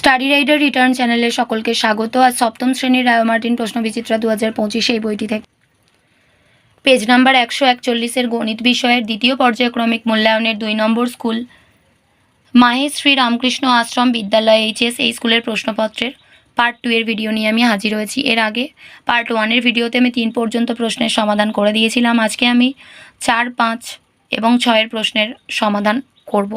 Study rider return চ্যানেলে সকলকে স্বাগত। আজ সপ্তম শ্রেণীর রায় মার্টিন প্রশ্নবিচিত্রা 2025 এই বইটি থেকে পেজ নাম্বার 141 গণিত বিষয়ের দ্বিতীয় পর্যায়ক্রমিক মূল্যায়নের 2 নম্বর স্কুল মাহেশ শ্রী রামকৃষ্ণ আশ্রম বিদ্যালয় এইচএস এই স্কুলের প্রশ্নপত্রের পার্ট 2 এর ভিডিও নিয়ে আমি হাজির হয়েছি। এর আগে পার্ট 1 এর ভিডিওতে আমি 3 পর্যন্ত প্রশ্নের সমাধান করে দিয়েছিলাম। আজকে আমি 4, 5 এবং 6 এর প্রশ্নের সমাধান করব।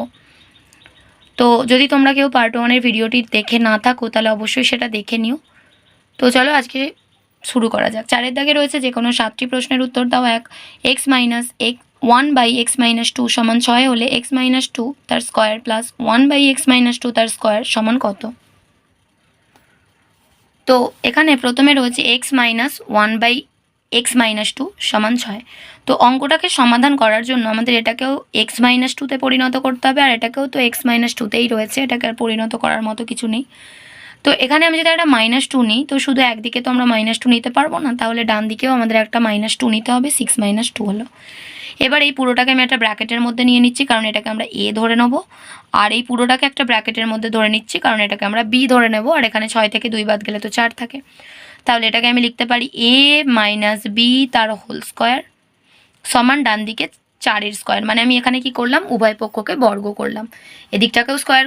তো যদি তোমরা কেউ পার্ট 1 এর ভিডিওটি দেখে না থাকো তাহলে অবশ্যই সেটা দেখে নিও। তো চলো আজকে শুরু করা যাক। 4 এর দাগে রয়েছে যে কোনো 7টি প্রশ্নের উত্তর দাও। 1 x মাইনাস 1/x মাইনাস 2 সমান 6 হলে x মাইনাস 2 তার স্কোয়ার প্লাস 1/x মাইনাস 2 তার স্কোয়ার সমান কত? তো এখানে প্রথমে রয়েছে x মাইনাস 1/x মাইনাস 2 সমান 6। তো অঙ্কটাকে সমাধান করার জন্য আমাদের এটাকেও x মাইনাস 2তে পরিণত করতে হবে, আর এটাকেও তো x মাইনাস 2তেই রয়েছে, এটাকে আর পরিণত করার মতো কিছু নেই। তো এখানে আমি যদি একটা -2 নিই, তো শুধু একদিকে তো আমরা -2 নিতে পারবো না, তাহলে ডান দিকেও আমাদের একটা -2 নিতে হবে। 6 - 2 হলো। এবার এই পুরোটাকে আমি একটা ব্র্যাকেটের মধ্যে নিয়ে নিচ্ছি, কারণ এটাকে আমরা a ধরে নেব, আর এই পুরোটাকে একটা ব্র্যাকেটের মধ্যে ধরে নিচ্ছি, কারণ এটাকে আমরা b ধরে নেব, আর এখানে 6 থেকে 2 বাদ গেলে তো 4 থাকে। তাহলে এটাকে আমি লিখতে পারি a - b তার হোল স্কোয়ার সমান ডান দিকে 4 এর স্কোয়ার। মানে আমি এখানে কি করলাম, উভয় পক্ষকে বর্গ করলাম। এদিকটাকেও স্কোয়ার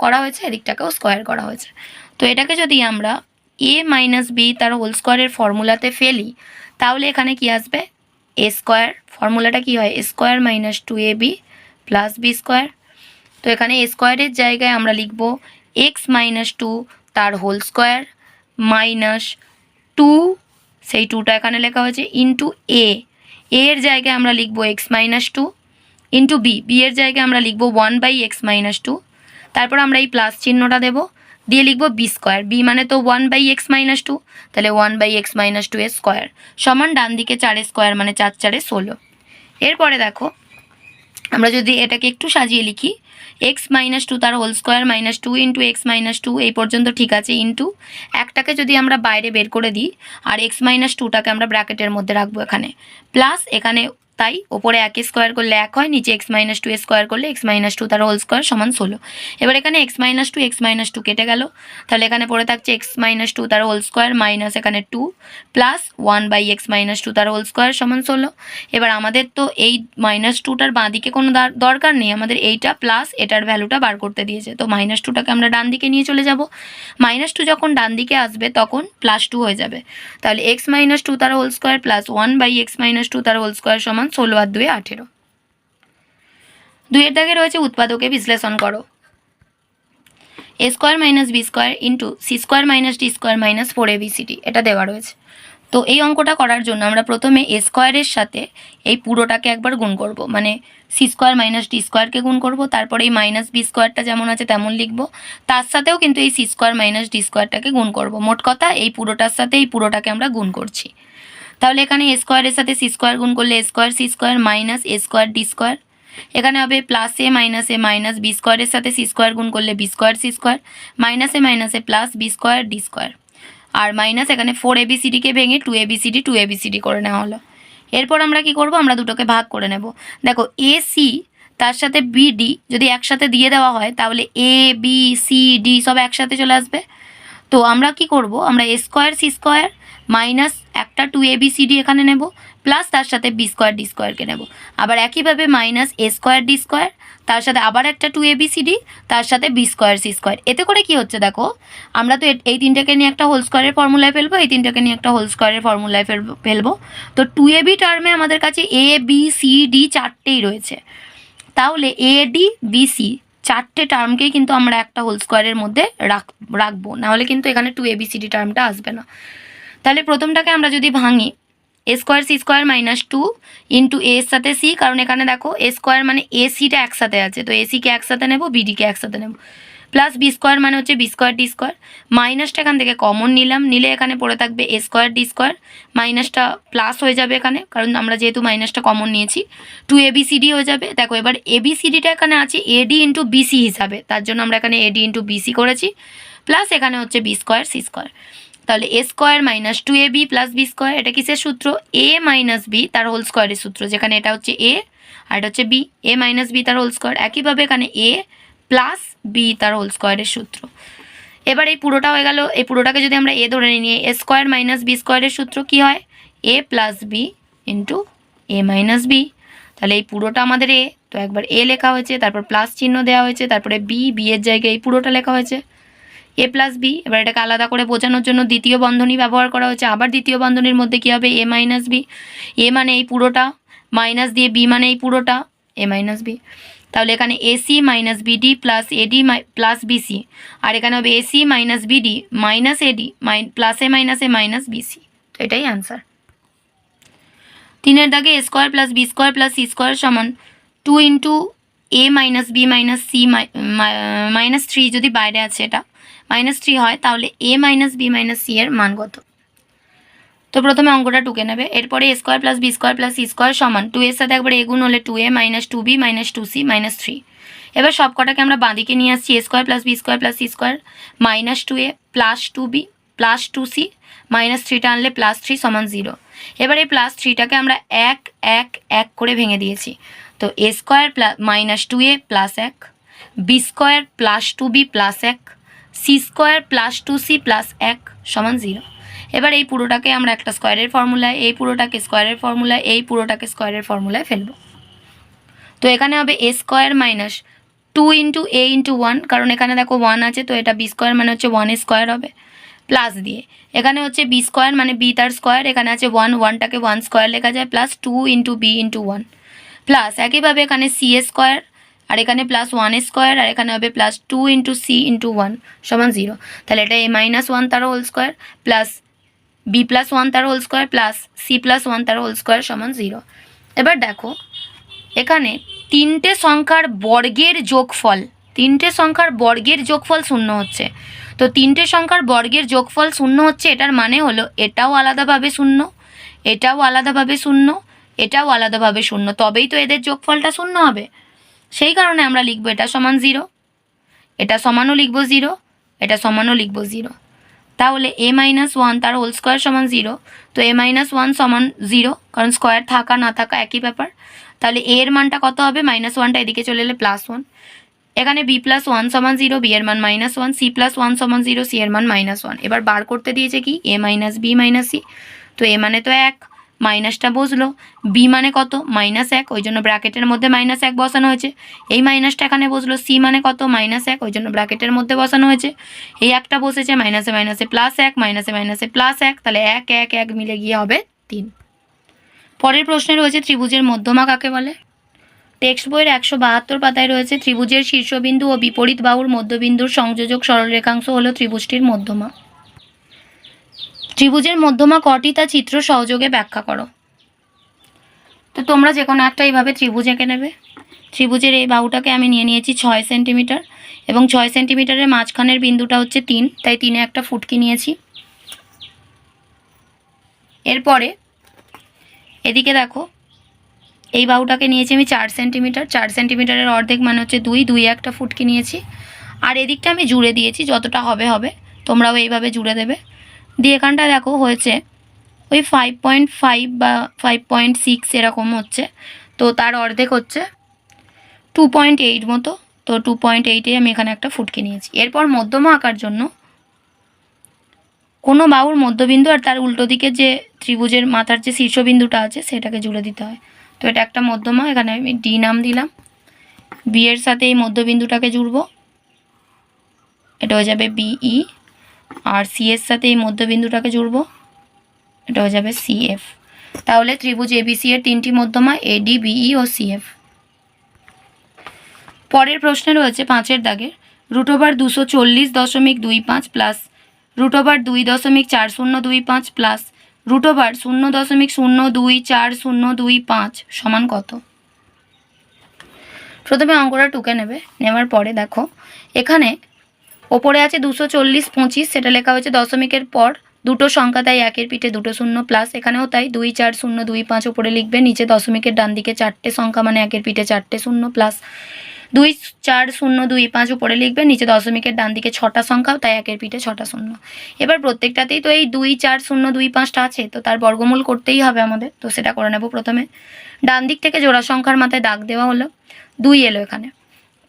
করা হয়েছে, এদিকটাকেও স্কোয়ার করা হয়েছে। তো এটাকে যদি আমরা a - b তার হোল স্কোয়ারের ফর্মুলাতে ফেলি, তাহলে এখানে কি আসবে, a স্কোয়ার। ফর্মুলাটা কি হয়, a square minus 2ab plus b square. তো এখানে a স্কোয়ারের জায়গায় আমরা লিখব x মাইনাস 2 তার হোল স্কোয়ার মাইনাস 2, সেই 2টা এখানে লেখা হয়েছে, ইন্টু a এর জায়গায় আমরা লিখব x মাইনাস 2 ইন্টু b এর জায়গায় আমরা লিখব 1/x মাইনাস 2। তারপর আমরা এই প্লাস চিহ্নটা দেব, দিয়ে লিখব b স্কোয়ার। b মানে তো 1/x মাইনাস 2, তাহলে 1/x মাইনাস 2 এর স্কোয়ার সমান ডান দিকে 4 এর স্কোয়ার, মানে 4 4 16। এরপরে দেখো আমরা যদি এটাকে একটু সাজিয়ে লিখি, x মাইনাস 2 তার whole square minus 2 into x minus 2, এই পর্যন্ত ঠিক আছে, ইন্টু একটাকে যদি আমরা বাইরে বের করে দিই আর x মাইনাস 2টাকে আমরা ব্র্যাকেটের মধ্যে রাখবো এখানে, প্লাস এখানে তাই ওপরে 1 স্কোয়ার করলে 1 হয়, নিচে x মাইনাস 2 স্কোয়ার করলে x মাইনাস 2 তার হোল স্কোয়ার সমান 16। এবার এখানে x মাইনাস 2 কেটে গেল, তাহলে এখানে পড়ে থাকছে x মাইনাস 2 তার হোল স্কোয়ার মাইনাস এখানে 2 প্লাস 1/x মাইনাস 2 তার হোল স্কোয়ার সমান 16। এবার আমাদের তো এই -2টার বাঁদিকে কোনো দরকার নেই, আমাদের এইটা প্লাস এটার ভ্যালুটা বার করতে দিয়েছে। তো -2টাকে আমরা ডান দিকে নিয়ে চলে যাব, -2 যখন ডান দিকে আসবে তখন +2 হয়ে যাবে। তাহলে x মাইনাস 2 তার whole square plus 1/x minus 2 তার হোল স্কোয়ার সমান 16 আর 2 18। 2 এর দাগে রয়েছে উৎপাদকে বিশ্লেষণ করো। a square minus b square into C square minus D square minus 4abcd এটা দেওয়া রয়েছে। তো এই অঙ্কটা করার জন্য আমরা প্রথমে a স্কোয়ারের সাথে এই পুরোটাকে একবার গুণ করব, মানে সি স্কোয়ার মাইনাস ডি স্কোয়ারকে গুণ করব, তারপরে এই মাইনাস বি স্কোয়ারটা যেমন আছে তেমন লিখব, তার সাথেও কিন্তু এই সি স্কোয়ার মাইনাস ডি স্কোয়ারটাকে গুণ করব। মোট কথা এই পুরোটার সাথে এই পুরোটাকে আমরা গুণ করছি। তাহলে এখানে এ স্কোয়ারের সাথে সি স্কোয়ার গুণ করলে এ স্কোয়ার সি স্কোয়ার মাইনাস এ স্কোয়ার ডি স্কোয়ার, এখানে হবে প্লাস এ মাইনাস বি স্কোয়ারের সাথে সি স্কোয়ার গুণ করলে বি স্কোয়ার সি স্কোয়ার মাইনাসে plus B square D square, আর মাইনাস এখানে 4abcdকে ভেঙে 2abcd করে নেওয়া হলো। এরপর আমরা কি করব, আমরা দুটোকে ভাগ করে নেব। দেখো এ সি তার সাথে বিডি যদি একসাথে দিয়ে দেওয়া হয় তাহলে এ বি সি ডি সব একসাথে চলে আসবে। তো আমরা কি করব, আমরা এ স্কোয়ার সি স্কোয়ার মাইনাস একটা 2abcd এখানে নেব, প্লাস তার সাথে বি স্কোয়ার ডি স্কোয়ারকে নেব, আবার একইভাবে মাইনাস এ স্কোয়ার ডি স্কোয়ার তার সাথে আবার একটা 2abcd তার সাথে বি স্কোয়ার সি স্কোয়ার। এতে করে কি হচ্ছে দেখো, আমরা তো এই তিনটাকে নিয়ে একটা হোল স্কোয়ারের ফর্মুলায় ফেলবো, এই তিনটাকে নিয়ে একটা হোল স্কোয়ারের ফর্মুলায় ফেলবো। তো 2ab টার্মে আমাদের কাছে এ বি সি ডি চারটেই রয়েছে, তাহলে এ ডি বি সি চারটে টার্মকেই কিন্তু আমরা একটা হোল স্কোয়ারের মধ্যে রাখবো, নাহলে কিন্তু এখানে 2abcd টার্মটা আসবে না। তাহলে প্রথমটাকে আমরা যদি ভাঙি, A square C square minus 2 into A এর সাথে সি, কারণ এখানে দেখো এ স্কোয়ার মানে এ সিটা একসাথে আছে, তো এ সিকে একসাথে নেব, বিডিকে একসাথে নেব, প্লাস বি স্কোয়ার মানে হচ্ছে বি স্কোয়ার ডি স্কোয়ার, মাইনাসটা এখান থেকে কমন নিলে এখানে পড়ে থাকবে এ স্কোয়ার ডি স্কোয়ার, মাইনাসটা প্লাস হয়ে যাবে এখানে, কারণ আমরা যেহেতু মাইনাসটা কমন নিয়েছি, 2abcd হয়ে যাবে। দেখো এবার এবিসিডিটা এখানে আছে এডি ইন্টু বিসি হিসাবে, তার জন্য আমরা এখানে এডি ইন্টু বিসি করেছি, প্লাস এখানে হচ্ছে বি স্কোয়ার সি স্কোয়ার। তাহলে A square minus 2ab plus B square, এটা কিসের সূত্র, এ মাইনাস বি তার হোল স্কোয়ারের সূত্র, যেখানে এটা হচ্ছে এ আর এটা হচ্ছে বি, এ মাইনাস বি তার হোল স্কোয়ার। একইভাবে এখানে এ প্লাস বি তার হোল স্কোয়ারের সূত্র। এবার এই পুরোটা হয়ে গেল, এই পুরোটাকে যদি আমরা এ ধরে নিই, এ স্কোয়ার মাইনাস বি স্কোয়ারের সূত্র কী হয়, এ plus B into A minus B. তাহলে এই পুরোটা আমাদের এ, তো একবার এ লেখা হয়েছে, তারপর প্লাস চিহ্ন দেওয়া হয়েছে, তারপরে বি, বি এর জায়গায় এই পুরোটা লেখা হয়েছে এ প্লাস বি। এবার এটাকে আলাদা করে বোঝানোর জন্য দ্বিতীয় বন্ধনী ব্যবহার করা হয়েছে। আবার দ্বিতীয় বন্ধনীর মধ্যে কী হবে, এ মাইনাস বি, এ মানে এই পুরোটা, মাইনাস দিয়ে বি মানে এই পুরোটা, এ মাইনাস বি। তাহলে এখানে AC minus BD plus AD plus BC, আর এখানে হবে AC minus BD minus AD plus A minus BC. তো এটাই অ্যান্সার। 3 দাগে A square plus B square plus C square সমান 2 into A minus B minus C minus 3, যদি বাইরে আছে এটা -3 হয়, তাহলে A minus B minus C এর মান কত? তো প্রথমে অঙ্কটা টুকে নেবে। এরপরে A square plus B square plus C square সমান 2 এর সাথে একবার এ গুণ হলে 2a minus 2b minus 2c minus 3। এবার সব কটাকে আমরা বাঁদিকে নিয়ে আসছি, A square plus B square plus C square minus 2a plus 2b plus 2c minus 3টা আনলে প্লাস 3 সমান 0। এবার এই প্লাস 3টাকে আমরা এক এক এক করে ভেঙে দিয়েছি। তো A square plus minus 2a plus 1, B square plus 2b plus 1, C square plus 2c plus 1 সমান 0। এবার এই পুরোটাকে আমরা একটা স্কোয়ারের ফর্মুলায়, এই পুরোটাকে স্কোয়ারের ফর্মুলায়, এই পুরোটাকে স্কোয়ারের ফর্মুলায় ফেলব। তো এখানে হবে এ স্কোয়ার মাইনাস 2 ইন্টু এ ইন্টু 1, কারণ এখানে দেখো 1 আছে, তো এটা বি স্কোয়ার মানে হচ্ছে 1 স্কোয়ার হবে, প্লাস দিয়ে এখানে হচ্ছে বি স্কোয়ার মানে বি তার স্কোয়ার, এখানে আছে 1, 1টাকে 1 স্কোয়ার লেখা যায়, plus 2 into B into 1, plus একইভাবে এখানে সি এ স্কোয়ার, আর এখানে প্লাস 1 স্কোয়ার, আর এখানে হবে প্লাস 2 ইন্টু সি ইন্টু 1 সমান 0। তাহলে এটা এ মাইনাস 1 তার whole square plus B plus 1 তার whole square plus C plus 1 তার হোল স্কোয়ার সমান 0। এবার দেখো এখানে তিনটে সংখ্যার বর্গের যোগফল, তিনটে সংখ্যার বর্গের যোগফল 0 হচ্ছে। তো তিনটে সংখ্যার বর্গের যোগফল 0 হচ্ছে, এটার মানে হলো এটাও আলাদাভাবে 0, এটাও আলাদাভাবে 0, এটাও আলাদাভাবে 0, তবেই তো এদের যোগফলটা 0 হবে। সেই কারণে আমরা লিখবো এটা সমান 0, এটা সমানও লিখবো 0, এটা সমানও লিখবো 0। তাহলে এ মাইনাস 1 তার হোল স্কোয়ার সমান 0। তো এ মাইনাস 1 সমান 0, কারণ স্কোয়ার থাকা না থাকা একই ব্যাপার। তাহলে এ এর মানটা কত হবে, -1টা এদিকে চলে এলে +1। এখানে বি প্লাস 1 সমান 0, বি এর মান -1, সি প্লাস 1 সমান 0, সি এর মান -1। এবার বার করতে দিয়েছে কি, এ মাইনাস বি মাইনাস সি। তো এ মানে তো 1, মাইনাসটা বসলো, বি মানে কত -1, ওই জন্য ব্র্যাকেটের মধ্যে -1 বসানো হয়েছে। এই মাইনাসটা এখানে বসলো, সি মানে কত -1, ওই জন্য ব্র্যাকেটের মধ্যে বসানো হয়েছে। এই একটা বসেছে, মাইনাসে মাইনাসে +1, মাইনাসে মাইনাসে +1, তাহলে 1 1 1 মিলে গিয়ে হবে 3। পরের প্রশ্নে রয়েছে ত্রিভুজের মধ্যমা কাকে বলে। টেক্সট বইয়ের 172 পাতায় রয়েছে ত্রিভুজের শীর্ষবিন্দু ও বিপরীত বাহুর মধ্যবিন্দুর সংযোজক সরলরেখাংশ হলো ত্রিভুজটির মধ্যমা। ত্রিভুজের মধ্যমা কটি তা চিত্র সহযোগে ব্যাখ্যা করো। তো তোমরা যে কোনো একটা এইভাবে ত্রিভুজ এঁকে নেবে। ত্রিভুজের এই বাহুটাকে আমি নিয়ে নিয়েছি 6 সেন্টিমিটার, এবং 6 সেন্টিমিটারের মাঝখানের বিন্দুটা হচ্ছে 3, তাই 3-এ একটা ফুটকি নিয়েছি। এরপরে এদিকে দেখো এই বাহুটাকে নিয়েছি আমি 4 সেন্টিমিটার, 4 সেন্টিমিটারের অর্ধেক মানে হচ্ছে 2, 2-এ একটা ফুটকি নিয়েছি। আর এদিকটা আমি জুড়ে দিয়েছি, যতটা হবে হবে, তোমরাও এইভাবে জুড়ে দেবে। দিয়ে এখানটা দেখো হয়েছে ওই 5.5 বা 5.6 এরকম হচ্ছে, তো তার অর্ধেক হচ্ছে 2.8 মতো। তো 2.8-এ আমি এখানে একটা ফুটকি নিয়েছি। এরপর মধ্যমা আঁকার জন্য কোনো বাহুর মধ্যবিন্দু আর তার উল্টো দিকে যে ত্রিভুজের মাথার যে শীর্ষবিন্দুটা আছে সেটাকে জুড়ে দিতে হয়। তো এটা একটা মধ্যমা, এখানে আমি ডি নাম দিলাম। বি এর সাথে এই মধ্যবিন্দুটাকে জুড়ব, এটা হয়ে যাবে বিই। আর সি এর সাথে এই মধ্যবিন্দুটাকে জুড়ব, এটা হয়ে যাবে সিএফ। তাহলে ত্রিভুজ এবিসি এর 3টি মধ্যমা এডি, বিই ও সিএফ। পরের প্রশ্নে রয়েছে 5-এর দাগের √240.25 প্লাস √2.4025 প্লাস √0.024025 সমান কত। প্রথমে অঙ্কটা টুকে নেবে, নেওয়ার পরে দেখো এখানে ওপরে আছে 240.25, সেটা লেখা হয়েছে দশমিকের পর দুটো সংখ্যা, তাই একের পিঠে দুটো শূন্য, প্লাস এখানেও তাই 24025 ওপরে লিখবে, নিচে দশমিকের ডান দিকে 4টে সংখ্যা মানে একের পিঠে 4টে শূন্য, প্লাস 24025 উপরে লিখবে, নিচে দশমিকের ডান দিকে 6টা সংখ্যা, তাই একের পিঠে 6টা শূন্য। এবার প্রত্যেকটাতেই তো এই 24025টা আছে, তো তার বর্গমূল করতেই হবে আমাদের, তো সেটা করে নেব। প্রথমে ডান দিক থেকে জোড়া সংখ্যার মাথায় দাগ দেওয়া হলো, 2 এলো এখানে,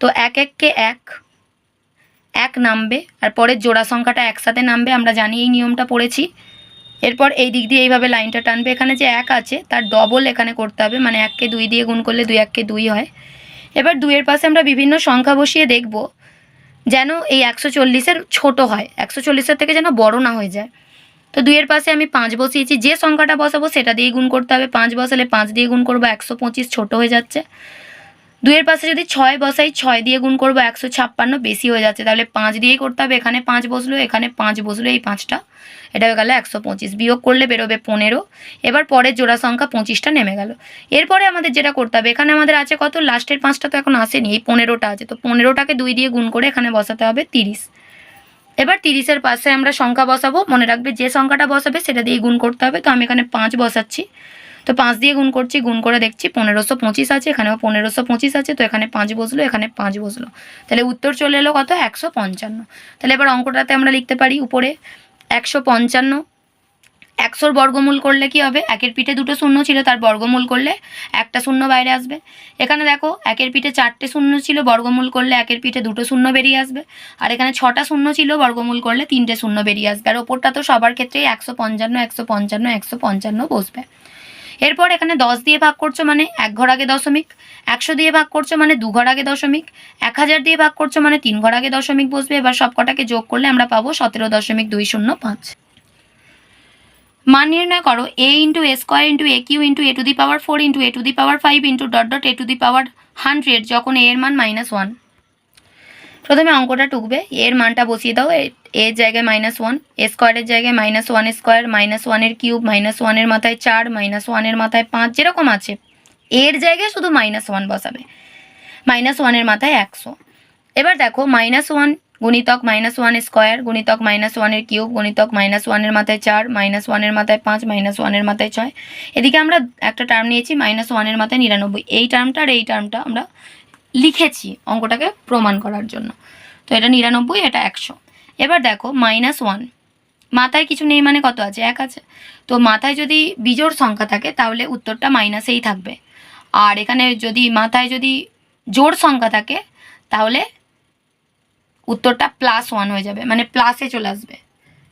তো 1 1 কে 1, এক নামবে আর পরের জোড়া সংখ্যাটা একসাথে নামবে, আমরা জানি এই নিয়মটা পড়েছি। এরপর এই দিক দিয়ে এইভাবে লাইনটা টানবে, এখানে যে এক আছে তার ডবল এখানে করতে হবে, মানে 1কে 2 দিয়ে গুণ করলে 2 1কে 2 হয়। এবার 2-এর পাশে আমরা বিভিন্ন সংখ্যা বসিয়ে দেখব যেন এই 140-এর ছোট হয়, 140-এর থেকে যেন বড় না হয়ে যায়। তো 2-এর পাশে আমি 5 বসিয়েছি, যে সংখ্যাটা বসাবো সেটা দিয়ে গুণ করতে হবে। 5 বসালে 5 দিয়ে গুণ করবো, 125 ছোট হয়ে যাচ্ছে। 2-এর পাশে যদি 6 বসাই, 6 দিয়ে গুণ করবো, 156 বেশি হয়ে যাচ্ছে, তাহলে 5 দিয়েই করতে হবে। এখানে 5 বসলো, এখানে 5 বসলো, এই 5টা, এটা হয়ে গেল 125। বিয়োগ করলে বেরোবে 15। এবার পরের জোড়া সংখ্যা 25টা নেমে গেল। এরপরে আমাদের যেটা করতে হবে, এখানে আমাদের আছে কত, লাস্টের 5টা তো এখন আসেনি, এই 15টা আছে, তো 15টাকে 2 দিয়ে গুণ করে এখানে বসাতে হবে 30। এবার 30-এর পাশে আমরা সংখ্যা বসাবো, মনে রাখবে যে সংখ্যাটা বসাবে সেটা দিয়ে গুণ করতে হবে। তো আমি এখানে 5 বসাচ্ছি, তো 5 দিয়ে গুণ করছি, গুণ করে দেখছি 1525 আছে, এখানেও 1525 আছে, তো এখানে 5 বসলো, এখানে 5 বসলো, তাহলে উত্তর চলে এলো কত, 155। তাহলে এবার অঙ্কটাতে আমরা লিখতে পারি উপরে 155। 100-র বর্গমূল করলে কি হবে, একের পিঠে দুটো শূন্য ছিল, তার বর্গমূল করলে একটা শূন্য বাইরে আসবে। এখানে দেখো একের পিঠে 4টে শূন্য ছিল, বর্গমূল করলে একের পিঠে দুটো শূন্য বেরিয়ে আসবে। আর এখানে 6টা শূন্য ছিল, বর্গমূল করলে 3টে শূন্য বেরিয়ে আসবে। আর ওপরটা তো সবার ক্ষেত্রেই 155 155 155 বসবে। এরপর এখানে 10 দিয়ে ভাগ করছো মানে 1 ঘর আগে দশমিক, 100 দিয়ে ভাগ করছো মানে 2 ঘর আগে দশমিক, 1000 দিয়ে ভাগ করছো মানে 3 ঘর আগে দশমিক বসবে। এবার সবকটাকে যোগ করলে আমরা পাবো 17.205। মান নির্ণয় করো a into a square into a cube into a to the power 4 into a to the power 5 into dot dot a to the power 100 যখন a এর মান -1। প্রথমে অঙ্কটা টুকবে, এর মানটা বসিয়ে দাও, এর জায়গায় -1, a স্কোয়ারের জায়গায় -1 স্কোয়ার, -1-এর কিউব, -1-এর মাথায় 4, -1-এর মাথায় 5, যেরকম আছে এর জায়গায় শুধু -1 বসাবে, -1-এর মাথায় 100। এবার দেখো -1 গুণিতক -1 স্কোয়ার গুণিতক -1-এর কিউব গুণিতক -1-এর মাথায় 4, -1-এর মাথায় 5, -1-এর মাথায় 6। এদিকে আমরা একটা টার্ম নিয়েছি -1-এর মাথায় 99, এই টার্মটা আর এই টার্মটা আমরা লিখেছি অঙ্কটাকে প্রমাণ করার জন্য। তো এটা 99, এটা 100। এবার দেখো -1 মাথায় কিছু নেই মানে কত আছে, 1 আছে, তো মাথায় যদি বিজোড় সংখ্যা থাকে তাহলে উত্তরটা মাইনাসেই থাকবে। আর এখানে যদি মাথায় যদি জোড় সংখ্যা থাকে তাহলে উত্তরটা +1 হয়ে যাবে, মানে প্লাসে চলে আসবে।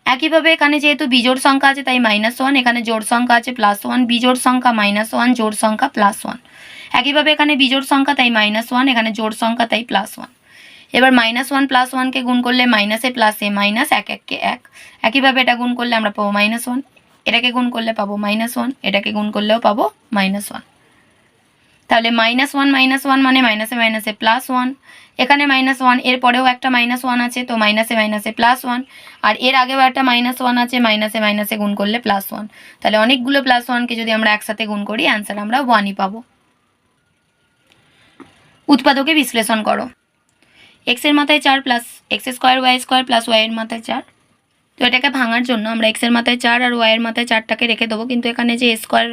একইভাবে এখানে যেহেতু বিজোড় সংখ্যা আছে তাই -1, এখানে জোড় সংখ্যা আছে +1, বিজোড় সংখ্যা -1, জোড় সংখ্যা +1। একইভাবে এখানে বিজোড় সংখ্যা তাই -1, এখানে জোড় সংখ্যা তাই +1। এবার -1 +1কে গুণ করলে মাইনাসে প্লাসে মাইনাস, 1 1কে 1। একইভাবে এটা গুণ করলে আমরা পাবো -1, এটাকে গুণ করলে পাবো -1, এটাকে গুণ করলেও পাবো -1। তাহলে -1 মানে মাইনাসে মাইনাসে +1, এখানে -1, এর পরেও একটা -1 আছে, তো মাইনাসে মাইনাসে +1, আর এর আগেও একটা -1 আছে, মাইনাসে মাইনাসে গুণ করলে +1। তাহলে অনেকগুলো +1কে যদি আমরা একসাথে গুণ করি অ্যান্সার আমরা 1ই পাবো। উৎপাদকে বিশ্লেষণ করো। x এর মাথায় 4 plus x square y square plus y এর মাথায় 4। তো এটাকে ভাঙার জন্য আমরা x এর মাথায় 4 আর y এর মাথায় 4টাকে রেখে দেবো, কিন্তু এখানে যে স্কোয়ার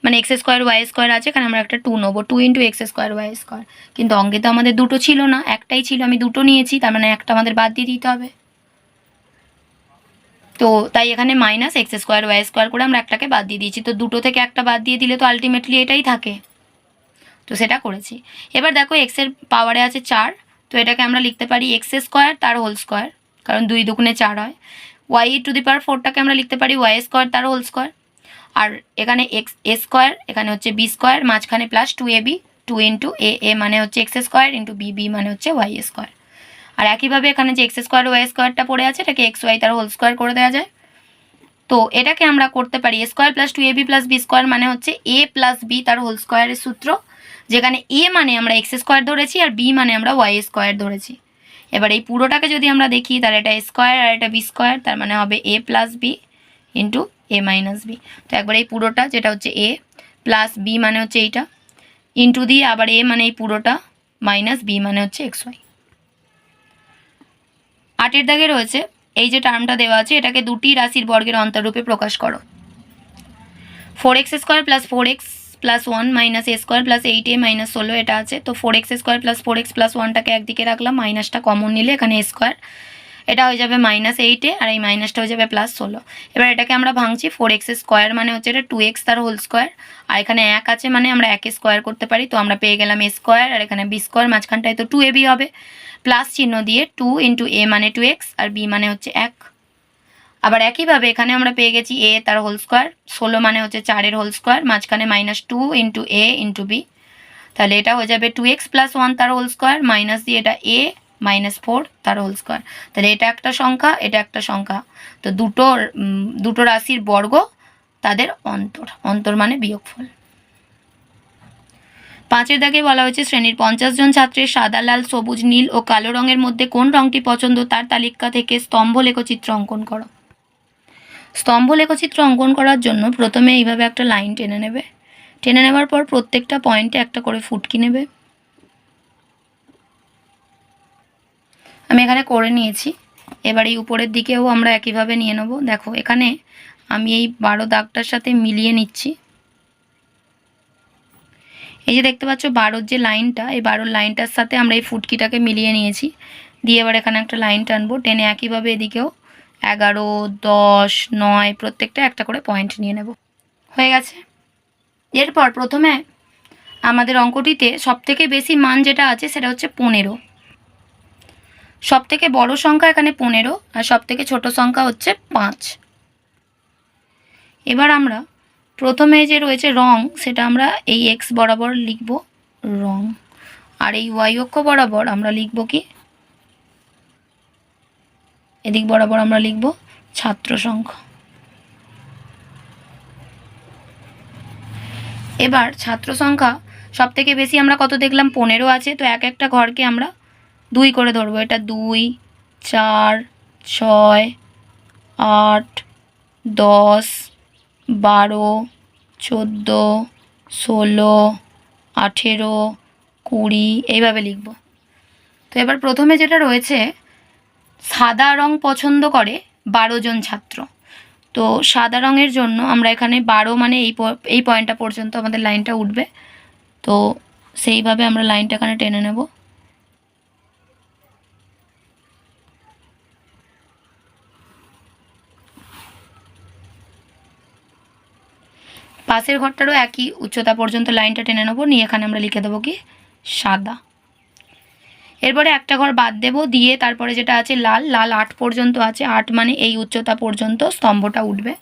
মানে x স্কোয়ার y স্কোয়ার আছে, এখানে আমরা একটা 2 নেবো, 2 into x square y square. কিন্তু অঙ্কে তো আমাদের দুটো ছিল না, একটাই ছিল, আমি দুটো নিয়েছি, তার মানে একটা আমাদের বাদ দিয়ে দিতে হবে। তো তাই এখানে -x স্কোয়ার y স্কোয়ার করে আমরা একটাকে বাদ দিয়ে দিয়েছি, তো দুটো থেকে একটা বাদ দিয়ে দিলে তো আলটিমেটলি এটাই থাকে, তো সেটা করেছি। এবার দেখো x এর পাওয়ারে আছে 4, তো এটাকে আমরা লিখতে পারি x স্কোয়ার তার হোল স্কোয়ার, কারণ 2 দুগুণে 4 হয়। y টু দি পাওয়ার 4টাকে আমরা লিখতে পারি y স্কোয়ার তার হোল স্কোয়ার। আর এখানে x a স্কোয়ার, এখানে হচ্ছে b স্কোয়ার, মাঝখানে প্লাস 2ab, 2 ইন্টু a মানে হচ্ছে x স্কোয়ার ইন্টু b মানে হচ্ছে y স্কোয়ার। আর একইভাবে এখানে যে x স্কোয়ার y স্কোয়ারটা পড়ে আছে এটাকে xy তার হোল স্কোয়ার করে দেওয়া যায়। তো এটাকে আমরা করতে পারি a square plus 2ab plus b square মানে হচ্ছে a প্লাস b তার হোল স্কোয়ারের সূত্র, যেখানে a মানে আমরা x স্কোয়ার ধরেছি আর b মানে আমরা y স্কোয়ার ধরেছি। এবার এই পুরোটাকে যদি আমরা দেখি তাহলে এটা স্কোয়ার আর এটা b স্কোয়ার, তার মানে হবে a plus b into a minus b। তো একবার এই পুরোটা যেটা হচ্ছে a প্লাস b মানে হচ্ছে এইটা ইন্টু দিয়ে আবার a মানে এই পুরোটা মাইনাস b মানে হচ্ছে xy। 8 এর দাগে রয়েছে এই যে টার্মটা দেওয়া আছে এটাকে দুটি রাশির বর্গের অন্তরূপে প্রকাশ করো। 4x square plus 4x plus 1 minus a square plus 8a minus 16 এটা আছে। তো 4x square plus 4x plus 1টাকে একদিকে রাখলাম, মাইনাসটা কমন নিলে এখানে a স্কোয়ার, এটা হয়ে যাবে -8 আর এই মাইনাসটা হয়ে যাবে +16। এবার এটাকে আমরা ভাঙছি, 4x² মানে হচ্ছে এটা 2x তার হোল স্কোয়ার, আর এখানে 1 আছে মানে আমরা 1 স্কোয়ার করতে পারি, তো আমরা পেয়ে গেলাম a², আর এখানে b², মাঝখানটায় তো 2ab হবে, প্লাস চিহ্ন দিয়ে 2 × a মানে 2x আর b মানে হচ্ছে 1। আবার একইভাবে এখানে আমরা পেয়ে গেছি a তার হোল স্কোয়ার, 16 মানে হচ্ছে 4 এর হোল স্কোয়ার, মাঝখানে -2 × a × b, তাহলে এটা হয়ে যাবে 2x + 1 তার হোল স্কোয়ার মাইনাস দিয়ে এটা a -4 তার হোল স্কোয়ার। তাহলে এটা একটা সংখ্যা, এটা একটা সংখ্যা, তো দুটো রাশির বর্গ তাদের অন্তর মানে বিয়োগফল। 5-এর দাগে বলা হয়েছে শ্রেণীর 50 জন ছাত্রের সাদা, লাল, সবুজ, নীল ও কালো রঙের মধ্যে কোন রঙটি পছন্দ তার তালিকা থেকে স্তম্ভ লেখচিত্র অঙ্কন করো। স্তম্ভ লেখচিত্র অঙ্কন করার জন্য প্রথমে এইভাবে একটা লাইন টেনে নেবে, টেনে নেওয়ার পর প্রত্যেকটা পয়েন্টে একটা করে ফুটকি নেবে। আমি এখানে করে নিয়েছি। এবার এই উপরের দিকেও আমরা একইভাবে নিয়ে নেব। দেখো এখানে আমি এই 12 দাগটার সাথে মিলিয়ে নিচ্ছি। এই যে দেখতে পাচ্ছ 12 যে লাইনটা, এই 12 লাইনটার সাথে আমরা এই ফুটকিটাকে মিলিয়ে নিয়েছি, দিয়ে এবার এখানে একটা লাইন টানবো, টেনে একইভাবে এদিকেও 11, 10, 9 প্রত্যেকটা একটা করে পয়েন্ট নিয়ে নেব। হয়ে গেছে। এরপর প্রথমে আমাদের অঙ্কটিতে সবথেকে বেশি মান যেটা আছে সেটা হচ্ছে 15। সবথেকে বড় সংখ্যা এখানে 15 আর সবথেকে ছোট সংখ্যা হচ্ছে 5। এবার আমরা প্রথমে যে রয়েছে রং, সেটা আমরা এই x বরাবর লিখব রং, আর এই y অক্ষ বরাবর আমরা লিখব কি, এদিক বরাবর আমরা লিখব ছাত্র সংখ্যা। এবার ছাত্র সংখ্যা সবথেকে বেশি আমরা কত দেখলাম 15 আছে, তো এক একটা ঘরকে আমরা 2 করে ধরবো। এটা 2, 4, 6, 8, 10, 12, 14, 16, 18, 20 এইভাবে লিখব। তো এবার প্রথমে যেটা রয়েছে সাদা রং পছন্দ করে 12 জন ছাত্র, তো সাদা রঙের জন্য আমরা এখানে 12 মানে এই পয়েন্টটা পর্যন্ত আমাদের লাইনটা উঠবে, তো সেইভাবে আমরা লাইনটা এখানে টেনে নেব। পাশের ঘরটারও একই উচ্চতা পর্যন্ত লাইনটা টেনে নেব, নিয়ে এখানে আমরা লিখে দেবো কি সাদা। এরপরে একটা ঘর বাদ দেব, দিয়ে তারপরে যেটা আছে লাল, লাল 8 পর্যন্ত আছে, 8 মানে এই উচ্চতা পর্যন্ত স্তম্ভটা উঠবে,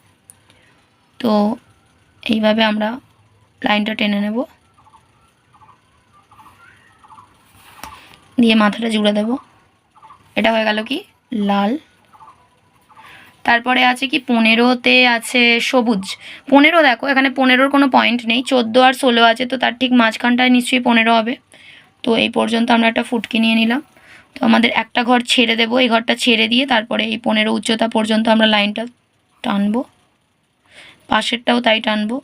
তো এইভাবে আমরা লাইনটা টেনে নেব, দিয়ে মাথাটা জুড়ে দেব। এটা হয়ে গেল কি লাল। তারপরে আছে কি 15তে আছে সবুজ। 15 দেখো এখানে 15-র কোনো পয়েন্ট নেই, 14 আর 16 আছে, তো তার ঠিক মাঝখানটায় নিশ্চয়ই 15 হবে, তো এই পর্যন্ত আমরা একটা ফুটকি নিয়ে নিলাম। তো আমাদের একটা ঘর ছেড়ে দেবো, এই ঘরটা ছেড়ে দিয়ে তারপরে এই 15 উচ্চতা পর্যন্ত আমরা লাইনটা টানবো, পাশেরটাও তাই টানবো,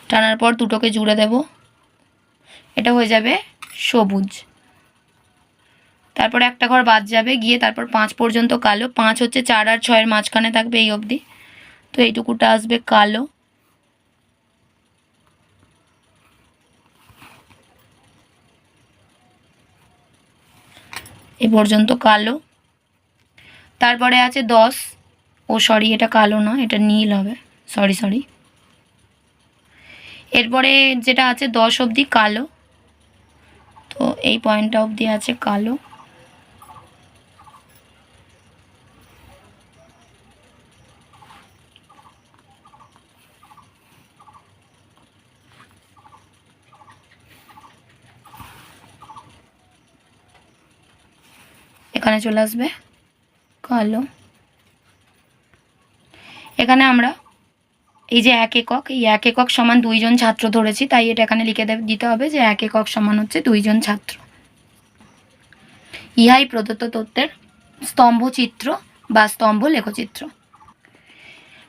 টানার পর দুটোকে জুড়ে দেব, এটা হয়ে যাবে সবুজ। তারপরে একটা ঘর বাদ যাবে, গিয়ে তারপর 5 পর্যন্ত কালো, 5 হচ্ছে 4 আর 6-এর মাঝখানে থাকবে এই অবধি, তো এইটুকুটা আসবে কালো। এই পর্যন্ত কালো। তারপরে আছে 10, ও সরি এটা কালো না, এটা নীল হবে, সরি। এরপরে যেটা আছে 10 অবধি কালো, তো এই পয়েন্টটা অবধি আছে কালো। এখানে চলে আসবে কালো। এখানে আমরা এই যে 1 একক, এই 1 একক সমান 2 জন ছাত্র ধরেছি, তাই এটা এখানে লিখে দিতে হবে যে 1 একক সমান হচ্ছে 2 জন ছাত্র। ইহাই প্রদত্ত তথ্যের স্তম্ভচিত্র বা স্তম্ভ লেখচিত্র।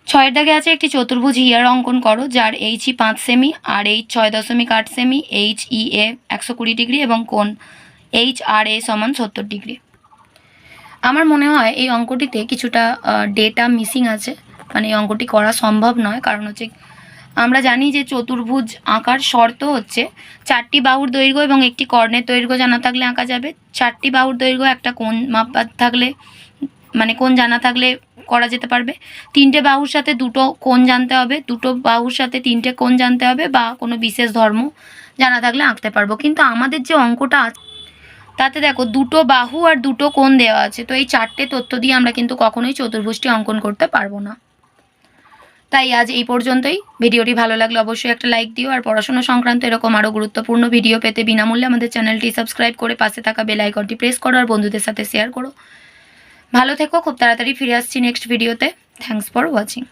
6-এর দাগে আছে একটি চতুর্ভুজ হিয়ার অঙ্কন করো, যার HE 5 সেমি আর H 6.8 সেমি, HEA 120 ডিগ্রি এবং কোণ HRA সমান 70 ডিগ্রি। আমার মনে হয় এই অঙ্কটিতে কিছুটা ডেটা মিসিং আছে, মানে এই অঙ্কটি করা সম্ভব নয়, কারণ হচ্ছে আমরা জানি যে চতুর্ভুজ আঁকার শর্ত হচ্ছে 4টি বাহুর দৈর্ঘ্য এবং একটি কর্ণের দৈর্ঘ্য জানা থাকলে আঁকা যাবে। 4টি বাহুর দৈর্ঘ্য একটা কোণ মাপা থাকলে, মানে কোণ জানা থাকলে করা যেতে পারবে। 3টে বাহুর সাথে 2টো কোণ জানতে হবে, 2টো বাহুর সাথে 3টে কোণ জানতে হবে, বা কোনো বিশেষ ধর্ম জানা থাকলে আঁকতে পারবো। কিন্তু আমাদের যে অঙ্কটা আছে তাতে দেখো 2টো বাহু আর 2টো কোণ দেওয়া আছে, তো এই 4টে তথ্য দিয়ে আমরা কিন্তু কখনোই চতুর্ভুজটি অঙ্কন করতে পারবো না। তাই আজ এই পর্যন্তই। ভিডিওটি ভালো লাগলে অবশ্যই একটা লাইক দিও, আর পড়াশোনা সংক্রান্ত এরকম আরও গুরুত্বপূর্ণ ভিডিও পেতে বিনামূল্যে আমাদের চ্যানেলটি সাবস্ক্রাইব করে পাশে থাকা বেল আইকনটি প্রেস করো, আর বন্ধুদের সাথে শেয়ার করো। ভালো থেকো, খুব তাড়াতাড়ি ফিরে আসছি নেক্সট ভিডিওতে। Thanks for watching.